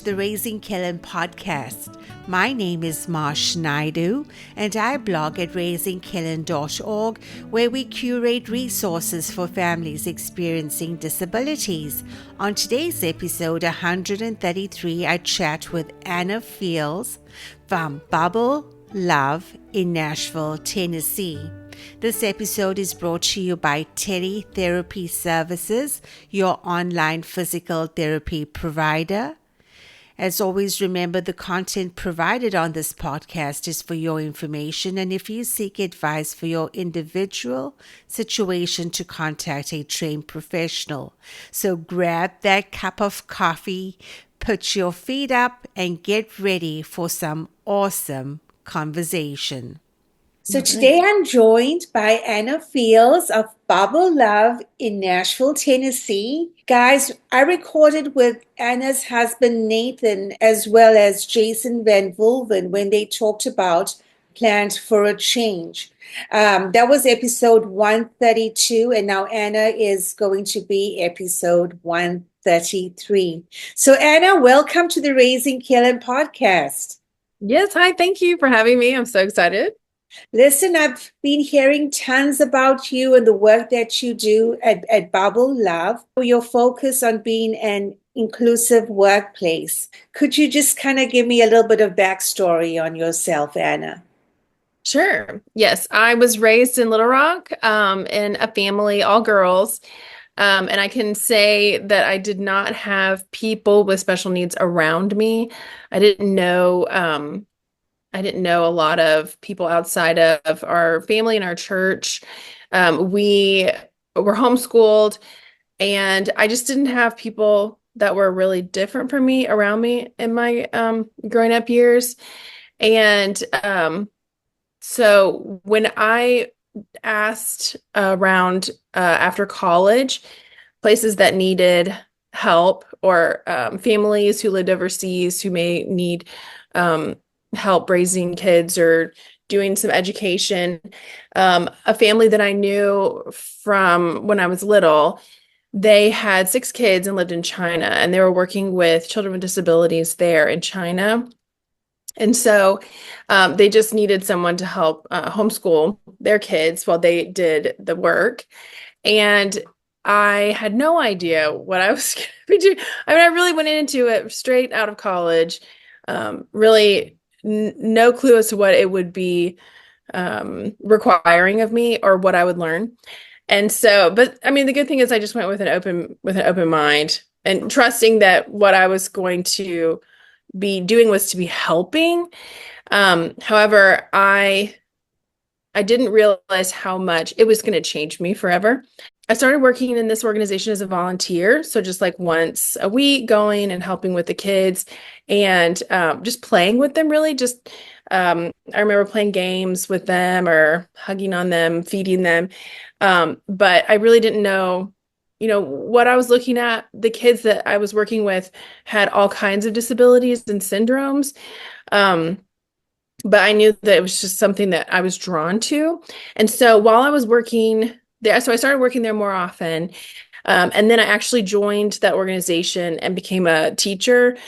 to the Raising Kellen podcast. My name is Marsh Naidu, and I blog at raisingkellen.org, where we curate resources for families experiencing disabilities. On today's episode 133, I chat with Anna Fields from Bubble Love in Nashville, Tennessee. This episode is brought to you by Teddy Therapy Services, your online physical therapy provider. As always, remember the content provided on this podcast is for your information, and if you seek advice for your individual situation, to contact a trained professional. So grab that cup of coffee, put your feet up, and get ready for some awesome conversation. So today I'm joined by Anna Fields of Bubble Love in Nashville, Tennessee. Guys, I recorded with Anna's husband Nathan as well as Jason Van Vulven when they talked about plans for a change. That was episode 132, and now Anna is going to be episode 133. So Anna, welcome to the Raising Kellen podcast. Yes, hi, thank you for having me. I'm so excited. Listen, I've been hearing tons about you and the work that you do at Bubble Love. Your focus on being an inclusive workplace. Could you just kind of give me a little bit of backstory on yourself, Anna? Sure. Yes, I was raised in Little Rock in a family, all girls. And I can say that I did not have people with special needs around me. I didn't know a lot of people outside of our family and our church. We were homeschooled, and I just didn't have people that were really different from me around me in my growing up years. And so when I asked around after college, places that needed help, or families who lived overseas who may need help raising kids or doing some education. A family that I knew from when I was little, they had 6 kids and lived in China, and they were working with children with disabilities there in China. And so they just needed someone to help homeschool their kids while they did the work. And I had no idea what I was going to be doing. I mean, I really went into it straight out of college, really no clue as to what it would be requiring of me or what I would learn. And so, but I mean, the good thing is I just went with an open mind and trusting that what I was going to be doing was to be helping. However, I didn't realize how much it was going to change me forever. I started working in this organization as a volunteer. So just like once a week, going and helping with the kids and just playing with them, really just, I remember playing games with them or hugging on them, feeding them. But I really didn't know, what I was looking at. The kids that I was working with had all kinds of disabilities and syndromes. But I knew that it was just something that I was drawn to. And so while I was working there, so I started working there more often. And then I actually joined that organization and became a teacher,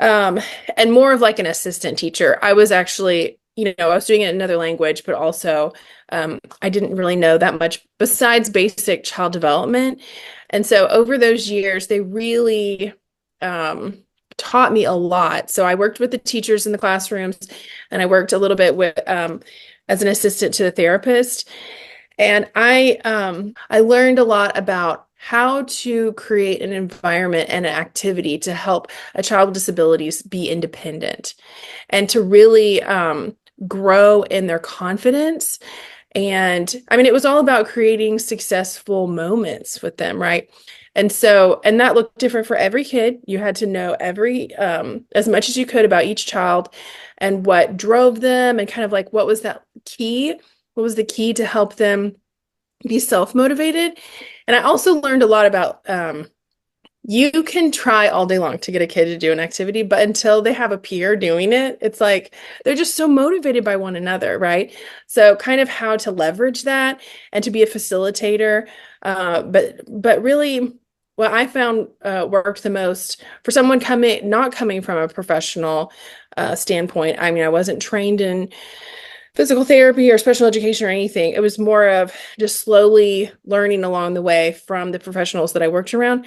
and more of like an assistant teacher. I was actually, I was doing it in another language, but also I didn't really know that much besides basic child development. And so over those years, they really taught me a lot. So I worked with the teachers in the classrooms, and I worked a little bit with as an assistant to the therapist. And I learned a lot about how to create an environment and an activity to help a child with disabilities be independent and to really grow in their confidence. And I mean, it was all about creating successful moments with them, right? And that looked different for every kid. You had to know as much as you could about each child and what drove them and kind of like what was the key to help them be self-motivated. And I also learned a lot about you can try all day long to get a kid to do an activity, but until they have a peer doing it, it's like they're just so motivated by one another, right? So kind of how to leverage that and to be a facilitator. But really what I found worked the most for someone not coming from a professional standpoint. I mean, I wasn't trained in physical therapy or special education or anything. It was more of just slowly learning along the way from the professionals that I worked around.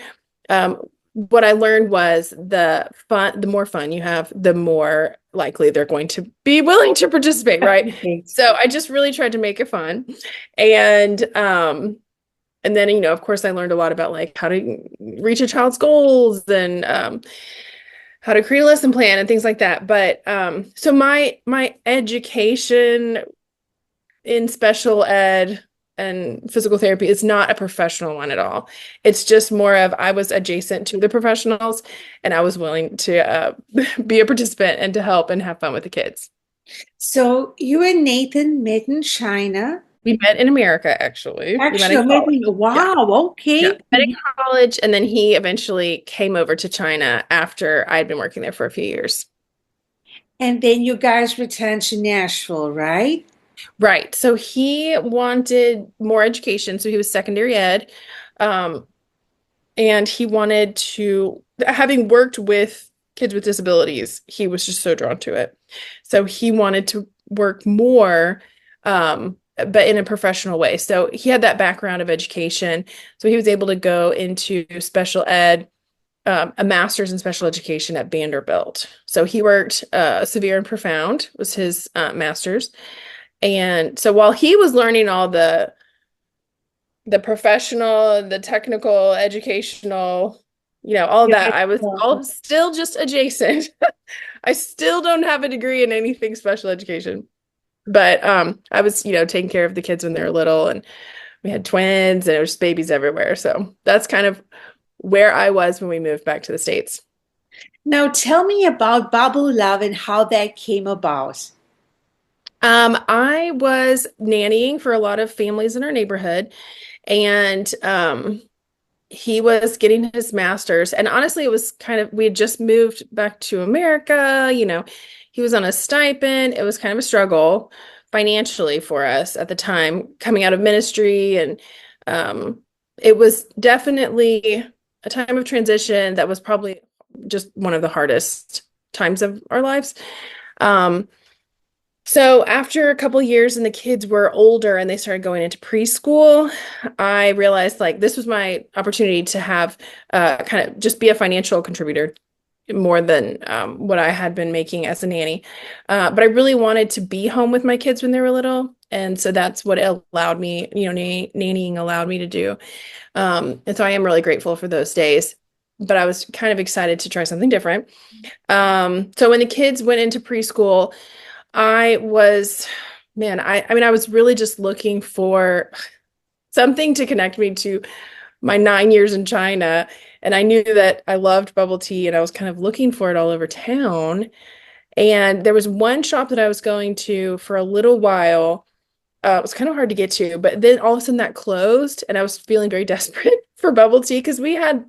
What I learned was the more fun you have, the more likely they're going to be willing to participate, right? Okay. So I just really tried to make it fun. And then, of course, I learned a lot about like how to reach a child's goals and how to create a lesson plan and things like that. But so my education in special ed and physical therapy is not a professional one at all. It's just more of I was adjacent to the professionals and I was willing to be a participant and to help and have fun with the kids. So you and Nathan met in China. We met in America, actually. We met in college. Actually, Yeah. wow, Yeah. okay. Met in college, and then he eventually came over to China after I had been working there for a few years. And then you guys returned to Nashville, right? Right. So he wanted more education. So he was secondary ed. Um, and he wanted to, having worked with kids with disabilities, he was just so drawn to it. So he wanted to work more, but in a professional way. So he had that background of education. So he was able to go into special ed, a master's in special education at Vanderbilt. So he worked severe and profound was his master's. And so while he was learning all the professional, the technical, educational, all of that, I was all still just adjacent. I still don't have a degree in anything special education. But I was, taking care of the kids when they were little, and we had twins and there was babies everywhere. So that's kind of where I was when we moved back to the States. Now tell me about Bubble Love and how that came about. I was nannying for a lot of families in our neighborhood, and he was getting his master's. And honestly, it was we had just moved back to America. He was on a stipend. It was kind of a struggle financially for us at the time, coming out of ministry. And it was definitely a time of transition that was probably just one of the hardest times of our lives. So after a couple years and the kids were older and they started going into preschool, I realized like this was my opportunity to have kind of just be a financial contributor more than what I had been making as a nanny. But I really wanted to be home with my kids when they were little. And so that's what it allowed me, nannying allowed me to do. And so I am really grateful for those days. But I was kind of excited to try something different. So when the kids went into preschool, I was, man, I mean, I was really just looking for something to connect me to my 9 years in China. And I knew that I loved bubble tea and I was kind of looking for it all over town. And there was one shop that I was going to for a little while. It was kind of hard to get to, but then all of a sudden that closed and I was feeling very desperate for bubble tea because we had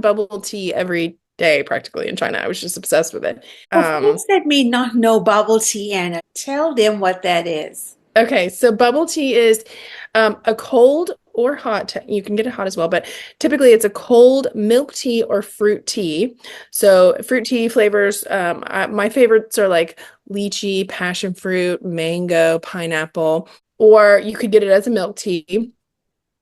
bubble tea every day practically in China. I was just obsessed with it. Of course, that may not know bubble tea, Anna. Tell them what that is. Okay, so bubble tea is a cold or hot. You can get it hot as well, but typically it's a cold milk tea or fruit tea. So fruit tea flavors, my favorites are like lychee, passion fruit, mango, pineapple, or you could get it as a milk tea.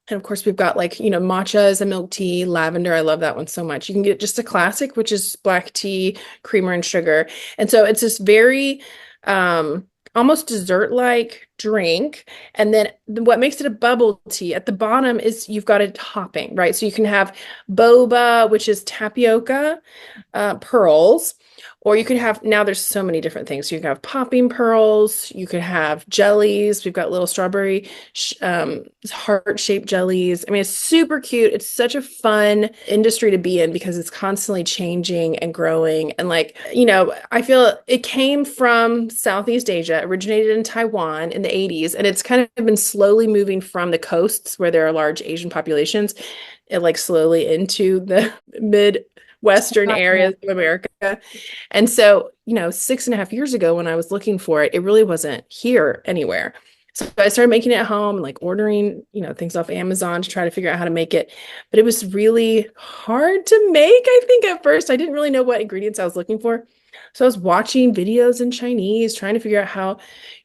And of course, we've got like, matcha as a milk tea, lavender. I love that one so much. You can get just a classic, which is black tea, creamer, and sugar. And so it's this very almost dessert-like drink. And then what makes it a bubble tea at the bottom is you've got a topping, right? So you can have boba, which is tapioca, pearls. Or you could have, now there's so many different things. So you can have popping pearls, you could have jellies. We've got little strawberry heart-shaped jellies. I mean, it's super cute. It's such a fun industry to be in because it's constantly changing and growing. And like, I feel it came from Southeast Asia, originated in Taiwan in the 80s. And it's kind of been slowly moving from the coasts where there are large Asian populations, and like slowly into the Midwestern areas of America. And so, 6.5 years ago when I was looking for it, it really wasn't here anywhere. So I started making it at home, like ordering, things off Amazon to try to figure out how to make it. But it was really hard to make, I think, at first. I didn't really know what ingredients I was looking for. So I was watching videos in Chinese, trying to figure out how,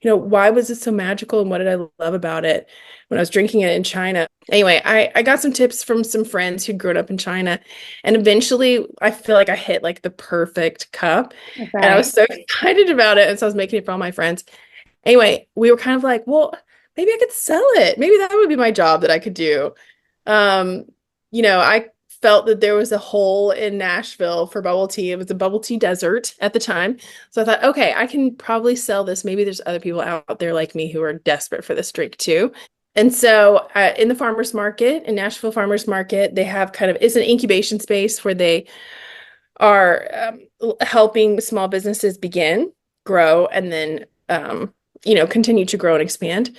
why was it so magical and what did I love about it when I was drinking it in China. Anyway, I got some tips from some friends who'd grown up in China. And eventually I feel like I hit like the perfect cup. And I Right. was so excited about it. And so I was making it for all my friends. Anyway, we were kind of like, well, maybe I could sell it. Maybe that would be my job that I could do. Um, I felt that there was a hole in Nashville for bubble tea. It was a bubble tea desert at the time. So I thought, okay, I can probably sell this. Maybe there's other people out there like me who are desperate for this drink too. And so in the farmers market, in Nashville Farmers Market, they have it's an incubation space where they are helping small businesses begin, grow, and then continue to grow and expand.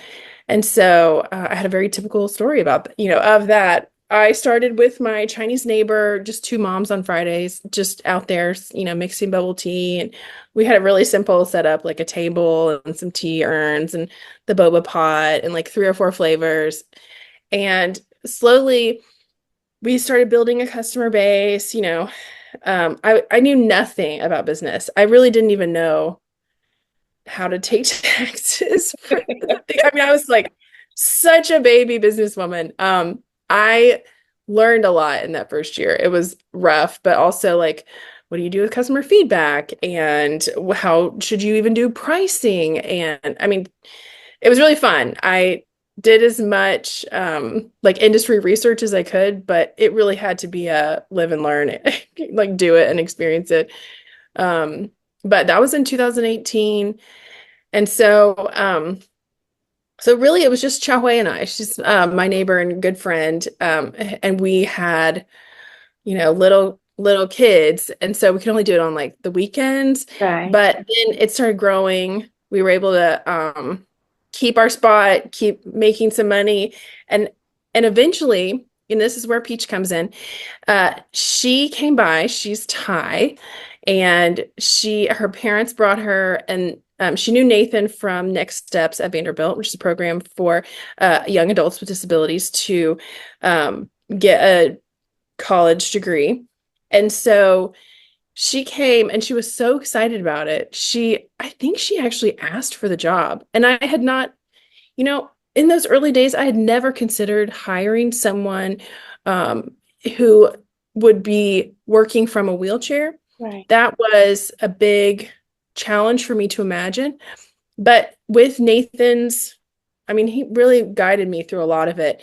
And so I had a very typical story about, of that. I started with my Chinese neighbor, just two moms on Fridays, just out there, mixing bubble tea. And we had a really simple setup, like a table and some tea urns and the boba pot and like 3 or 4 flavors. And slowly we started building a customer base, I knew nothing about business. I really didn't even know how to take taxes for the thing. I mean, I was like such a baby businesswoman. I learned a lot in that first year. It was rough, but also like, what do you do with customer feedback? And how should you even do pricing? And I mean, it was really fun. I did as much like industry research as I could, but it really had to be a live and learn, like do it and experience it. But that was in 2018. And so really it was just Xiaohui and I. She's my neighbor and good friend. And we had, little kids. And so we could only do it on like the weekends. Right. But then it started growing. We were able to keep our spot, keep making some money. And eventually, and this is where Peach comes in, she came by, she's Thai, and her parents brought her, and she knew Nathan from Next Steps at Vanderbilt, which is a program for young adults with disabilities to get a college degree. And so she came and she was so excited about it. I think she actually asked for the job. And I had not, in those early days, I had never considered hiring someone who would be working from a wheelchair. Right. That was a big challenge for me to imagine. But with Nathan's, I mean, he really guided me through a lot of it.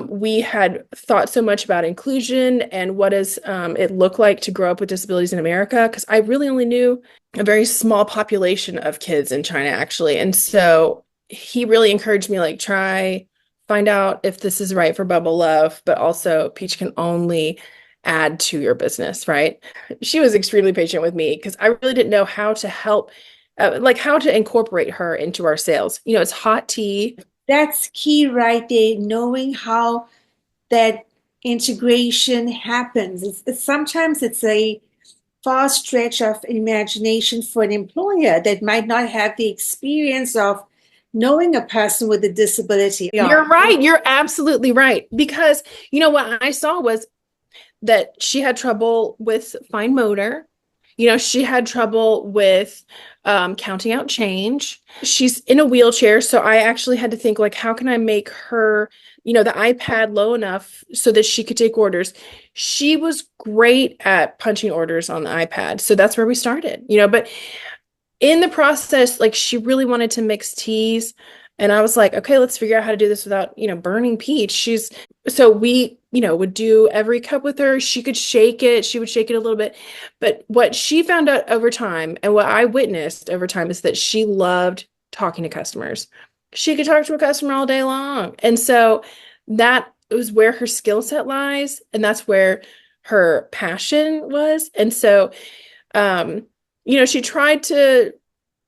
We had thought so much about inclusion and what does it look like to grow up with disabilities in America, because I really only knew a very small population of kids in China, actually. And so he really encouraged me, like, find out if this is right for Bubble Love, but also Peach can only add to your business, right? She was extremely patient with me because I really didn't know how to help, like how to incorporate her into our sales. It's hot tea. That's key right there, knowing how that integration happens. Sometimes it's a far stretch of imagination for an employer that might not have the experience of knowing a person with a disability. You're right. You're absolutely right. Because, what I saw was that she had trouble with fine motor. She had trouble with counting out change. She's in a wheelchair. So I actually had to think, like, how can I make her, the iPad low enough so that she could take orders? She was great at punching orders on the iPad. So that's where we started, but in the process, like, she really wanted to mix teas. And I was like, okay, let's figure out how to do this without, burning Peach. So we, would do every cup with her. She could shake it. She would shake it a little bit. But what she found out over time and what I witnessed over time is that she loved talking to customers. She could talk to a customer all day long. And so that was where her skill set lies. And that's where her passion was. And so, she tried to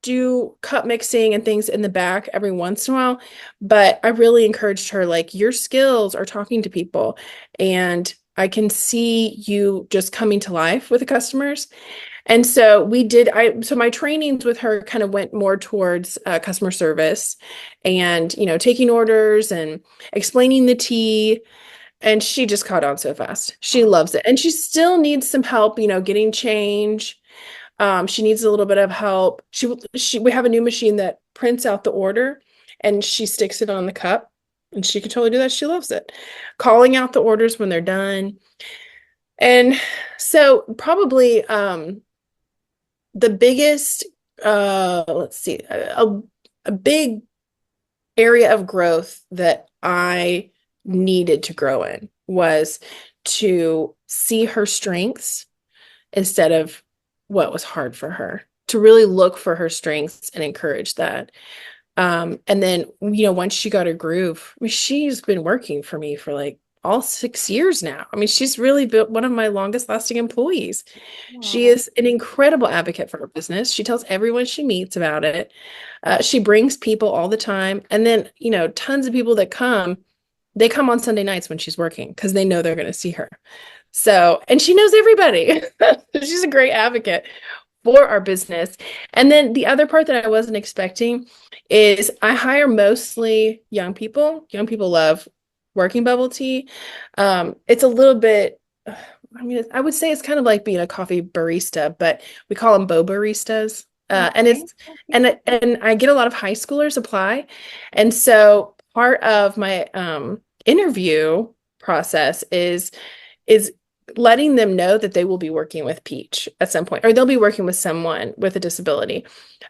do cup mixing and things in the back every once in a while, but I really encouraged her, like, your skills are talking to people and I can see you just coming to life with the customers. And so so my trainings with her kind of went more towards customer service and, taking orders and explaining the tea. And she just caught on so fast. She loves it. And she still needs some help, getting change. She needs a little bit of help. We have a new machine that prints out the order and she sticks it on the cup and she can totally do that. She loves it. Calling out the orders when they're done. And so probably the biggest, let's see, a big area of growth that I needed to grow in was to see her strengths instead of what was hard for her, to really look for her strengths and encourage that. And then, once she got her groove, I mean, she's been working for me for like all 6 years now. I mean, she's really built one of my longest lasting employees. She is an incredible advocate for her business. She tells everyone she meets about it. She brings people all the time. And then, tons of people that they come on Sunday nights when she's working because they know they're going to see her. So, and she knows everybody. She's a great advocate for our business. And then the other part that I wasn't expecting is I hire mostly young people. Young people love working bubble tea. It's a little bit, I would say it's kind of like being a coffee barista, but we call them boba baristas. And I get a lot of high schoolers apply. And so part of my interview process is letting them know that they will be working with Peach at some point, or they'll be working with someone with a disability.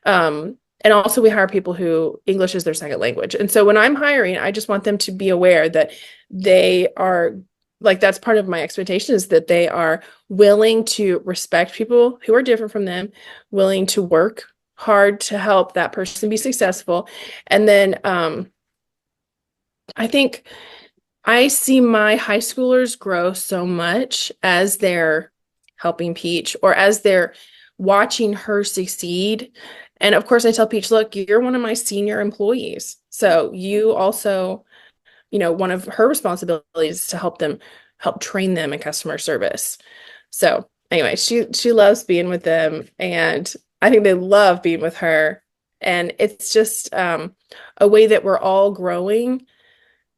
And also we hire people who English is their second language. And so when I'm hiring, I just want them to be aware that they are like, that's part of my expectation is that they are willing to respect people who are different from them, willing to work hard to help that person be successful. And then I think I see my high schoolers grow so much as they're helping Peach or as they're watching her succeed. And of course, I tell Peach, look, you're one of my senior employees. So you also, one of her responsibilities is to help train them in customer service. So anyway, she loves being with them. And I think they love being with her. And it's just a way that we're all growing.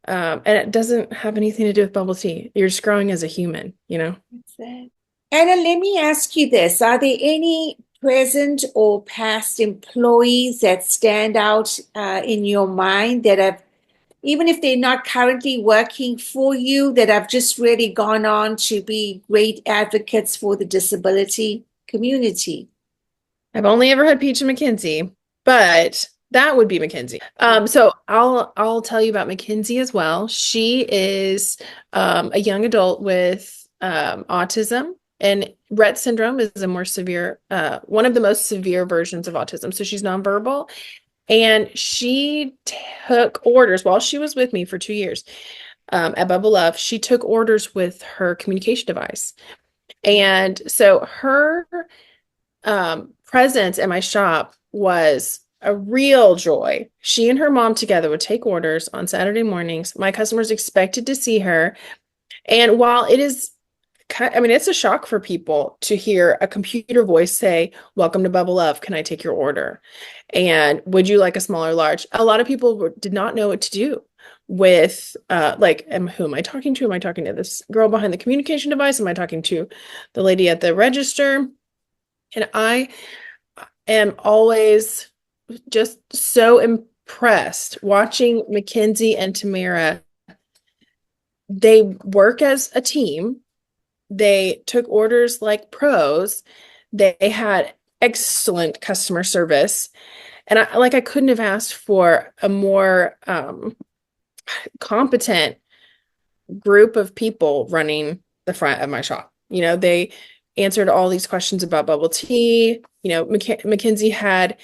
And it doesn't have anything to do with bubble tea. You're just growing as a human, That's it. Anna, let me ask you this. Are there any present or past employees that stand out in your mind that have, even if they're not currently working for you, that have just really gone on to be great advocates for the disability community? I've only ever had Peach and McKenzie, but that would be McKenzie. So I'll tell you about McKenzie as well. She is a young adult with autism, and Rett syndrome is a more severe, one of the most severe versions of autism. So she's nonverbal, and she took orders while she was with me for 2 years at Bubble Love. She took orders with her communication device, and so her presence at my shop was a real joy. She and her mom together would take orders on Saturday mornings. My customers expected to see her. And while it's a shock for people to hear a computer voice say, "Welcome to Bubble Love. Can I take your order? And would you like a small or large?" A lot of people did not know what to do with who am I talking to? Am I talking to this girl behind the communication device? Am I talking to the lady at the register? And I am always just so impressed watching McKenzie and Tamara. They work as a team. They took orders like pros. They had excellent customer service. And I couldn't have asked for a more competent group of people running the front of my shop. They answered all these questions about bubble tea. McKenzie had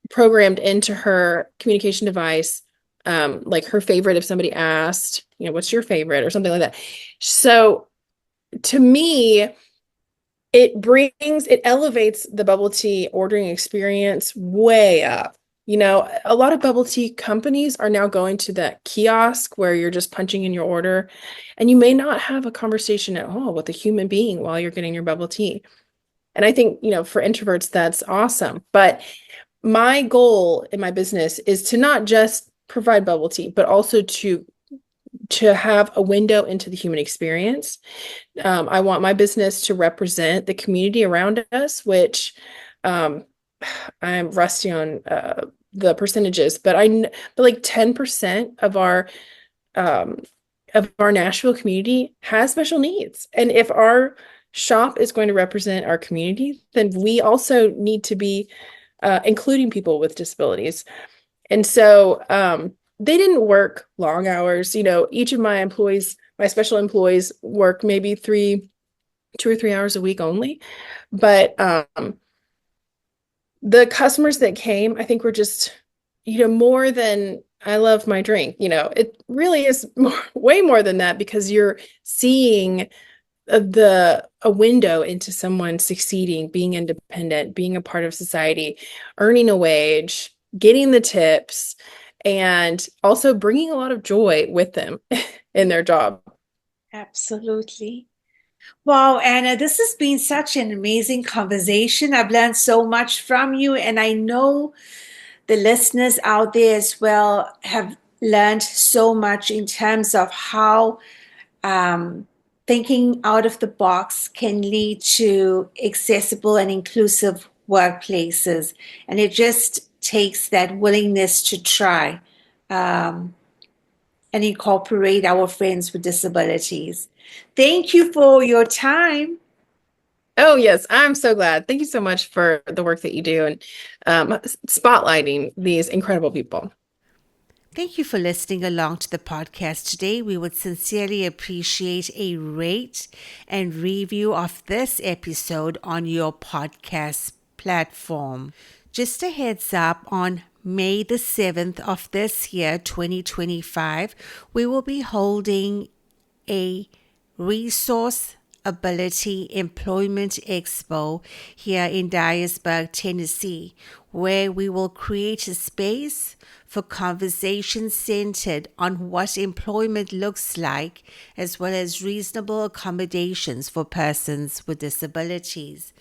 programmed into her communication device, like her favorite, if somebody asked, what's your favorite or something like that. So to me, it elevates the bubble tea ordering experience way up. A lot of bubble tea companies are now going to that kiosk where you're just punching in your order and you may not have a conversation at all with a human being while you're getting your bubble tea. And I think, for introverts, that's awesome. But my goal in my business is to not just provide bubble tea, but also to have a window into the human experience. I want my business to represent the community around us, which I'm rusty on the percentages, but like 10% of our Nashville community has special needs. And if our shop is going to represent our community, then we also need to be including people with disabilities. And so they didn't work long hours. Each of my employees, my special employees, work maybe 2 or 3 hours a week only. But the customers that came, I think, were just, more than I love my drink. It really is way more than that, because you're seeing a window into someone succeeding, being independent, being a part of society, earning a wage, getting the tips, and also bringing a lot of joy with them in their job. Absolutely. Wow, Anna, this has been such an amazing conversation. I've learned so much from you, and I know the listeners out there as well have learned so much in terms of how thinking out of the box can lead to accessible and inclusive workplaces. And it just takes that willingness to try and incorporate our friends with disabilities. Thank you for your time. Oh, yes, I'm so glad. Thank you so much for the work that you do and spotlighting these incredible people. Thank you for listening along to the podcast today. We would sincerely appreciate a rate and review of this episode on your podcast platform. Just a heads up, on May the 7th of this year, 2025, we will be holding a Resource Ability Employment Expo here in Dyersburg, Tennessee, where we will create a space for conversations centered on what employment looks like, as well as reasonable accommodations for persons with disabilities.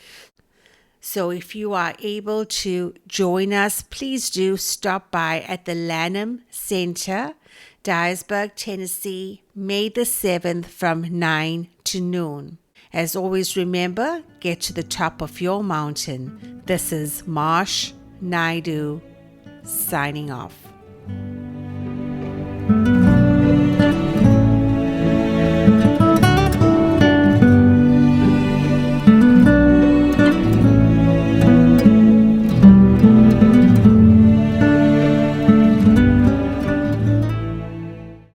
So if you are able to join us, please do stop by at the Lanham Center, Dyersburg, Tennessee, May the 7th from 9 to noon. As always, remember, get to the top of your mountain. This is Marsh Naidu signing off.